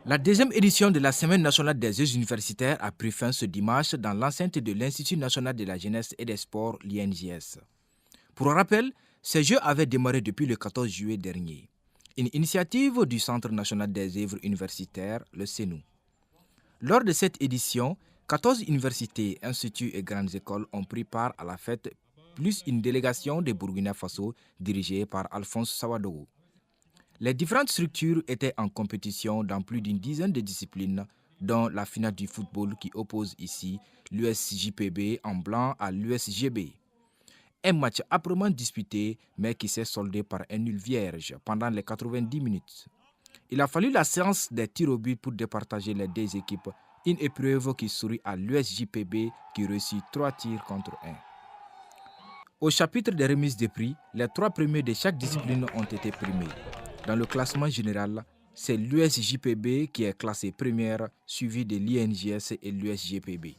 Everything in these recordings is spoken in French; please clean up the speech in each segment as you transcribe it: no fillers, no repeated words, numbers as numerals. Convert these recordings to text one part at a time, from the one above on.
La deuxième édition de la Semaine nationale des Jeux universitaires a pris fin ce dimanche dans l'enceinte de l'Institut national de la jeunesse et des sports, l'INJS. Pour rappel, ces Jeux avaient démarré depuis le 14 juillet dernier. Une initiative du Centre national des œuvres universitaires, le CNU. Lors de cette édition, 14 universités, instituts et grandes écoles ont pris part à la fête, plus une délégation de Burkina Faso dirigée par Alphonse Sawadogo. Les différentes structures étaient en compétition dans plus d'une dizaine de disciplines, dont la finale du football qui oppose ici l'USJPB en blanc à l'USGB. Un match âprement disputé, mais qui s'est soldé par un nul vierge pendant les 90 minutes. Il a fallu la séance des tirs au but pour départager les deux équipes, une épreuve qui sourit à l'USJPB qui réussit 3 tirs contre 1. Au chapitre des remises de prix, les 3 premiers de chaque discipline ont été primés. Dans le classement général, c'est l'USJPB qui est classé première, suivi de l'INJS et l'USGPB.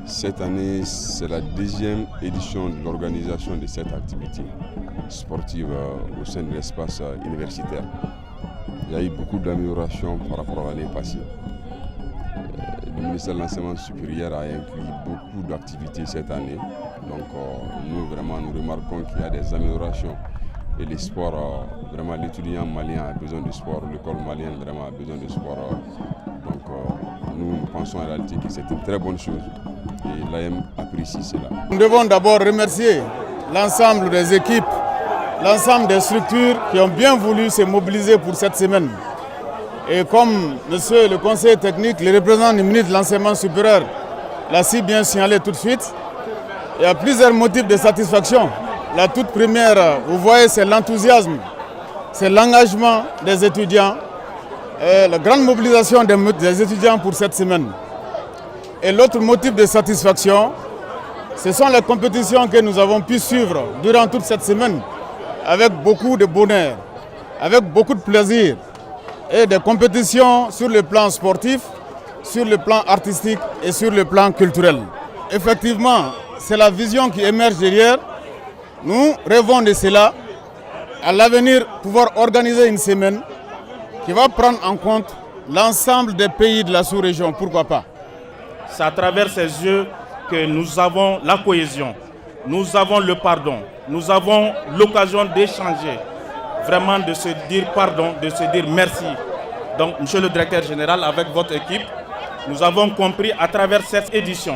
Cette année, c'est la deuxième édition de l'organisation de cette activité sportive au sein de l'espace universitaire. Il y a eu beaucoup d'améliorations par rapport à l'année passée. Le ministère de l'Enseignement supérieur a inclus beaucoup d'activités cette année. Donc nous remarquons qu'il y a des améliorations. Et les sports, vraiment l'étudiant malien a besoin de sport, l'école malienne vraiment a besoin de sport. Donc nous pensons en réalité que c'est une très bonne chose et l'AM apprécie cela. Nous devons d'abord remercier l'ensemble des équipes, l'ensemble des structures qui ont bien voulu se mobiliser pour cette semaine. Et comme monsieur le conseiller technique, le représentant du ministre de l'Enseignement supérieur l'a si bien signalé tout de suite, il y a plusieurs motifs de satisfaction. La toute première, vous voyez, c'est l'enthousiasme, c'est l'engagement des étudiants, la grande mobilisation des étudiants pour cette semaine. Et l'autre motif de satisfaction, ce sont les compétitions que nous avons pu suivre durant toute cette semaine avec beaucoup de bonheur, avec beaucoup de plaisir et des compétitions sur le plan sportif, sur le plan artistique et sur le plan culturel. Effectivement, c'est la vision qui émerge derrière. Nous rêvons de cela, à l'avenir pouvoir organiser une semaine qui va prendre en compte l'ensemble des pays de la sous-région, pourquoi pas. C'est à travers ces jeux que nous avons la cohésion, nous avons le pardon, nous avons l'occasion d'échanger, vraiment de se dire pardon, de se dire merci. Donc, monsieur le directeur général, avec votre équipe, nous avons compris à travers cette édition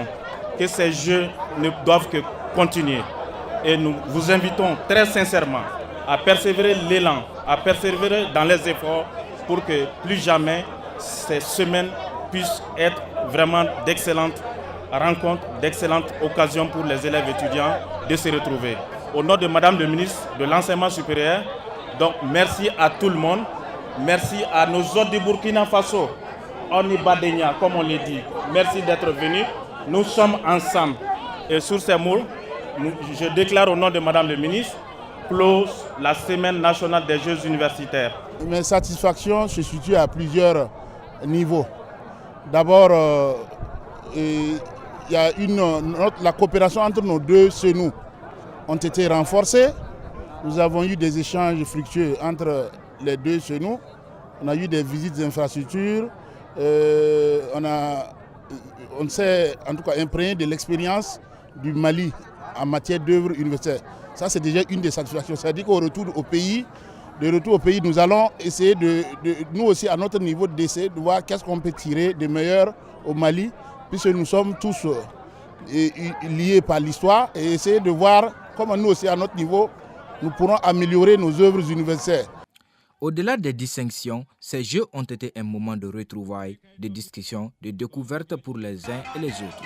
que ces jeux ne doivent que continuer. Et nous vous invitons très sincèrement à persévérer l'élan, à persévérer dans les efforts pour que plus jamais ces semaines puissent être vraiment d'excellentes rencontres, d'excellentes occasions pour les élèves étudiants de se retrouver. Au nom de Madame le ministre de l'Enseignement supérieur, donc merci à tout le monde, merci à nos hôtes du Burkina Faso, Onibadenia comme on le dit, merci d'être venus, nous sommes ensemble. Et sur ces mots, je déclare au nom de Madame le ministre, close la Semaine nationale des Jeux universitaires. Mes satisfactions se situent à plusieurs niveaux. D'abord, la coopération entre nos deux CNU ont été renforcées. Nous avons eu des échanges fructueux entre les deux CNU. On a eu des visites d'infrastructures. On s'est en tout cas imprégné de l'expérience du Mali en matière d'œuvres universitaires. Ça, c'est déjà une des satisfactions. C'est-à-dire qu'au retour au pays, nous allons essayer nous aussi à notre niveau, d'essayer de voir qu'est-ce qu'on peut tirer de meilleur au Mali, puisque nous sommes tous liés par l'histoire, et essayer de voir comment nous aussi à notre niveau, nous pourrons améliorer nos œuvres universitaires. Au-delà des distinctions, ces Jeux ont été un moment de retrouvailles, de discussion, de découverte pour les uns et les autres.